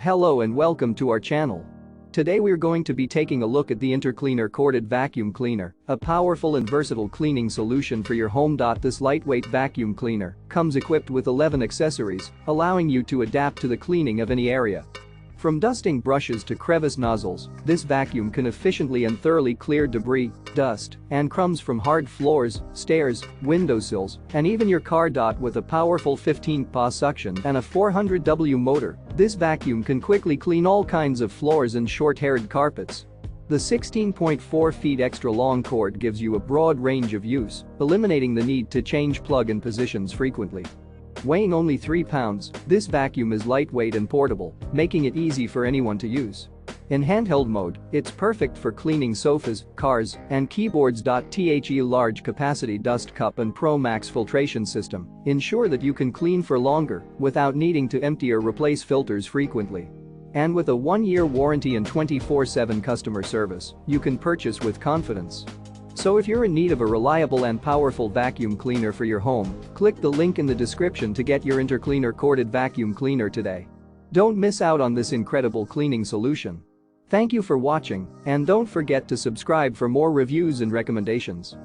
Hello and welcome to our channel. Today we're going to be taking a look at the Intercleaner corded vacuum cleaner, a powerful and versatile cleaning solution for your home. This lightweight vacuum cleaner comes equipped with 11 accessories, allowing you to adapt to the cleaning of any area. From dusting brushes to crevice nozzles, this vacuum can efficiently and thoroughly clear debris, dust, and crumbs from hard floors, stairs, windowsills, and even your car. With a powerful 15-PA suction and a 400W motor, this vacuum can quickly clean all kinds of floors and short-haired carpets. The 16.4 feet extra long cord gives you a broad range of use, eliminating the need to change plug-in positions frequently. Weighing only 3 pounds, this vacuum is lightweight and portable, making it easy for anyone to use. In handheld mode, it's perfect for cleaning sofas, cars, and keyboards. The large capacity dust cup and Pro Max filtration system ensure that you can clean for longer without needing to empty or replace filters frequently. And with a 1-year warranty and 24/7 customer service, you can purchase with confidence. So if you're in need of a reliable and powerful vacuum cleaner for your home, click the link in the description to get your Intercleaner corded vacuum cleaner today. Don't miss out on this incredible cleaning solution. Thank you for watching, and don't forget to subscribe for more reviews and recommendations.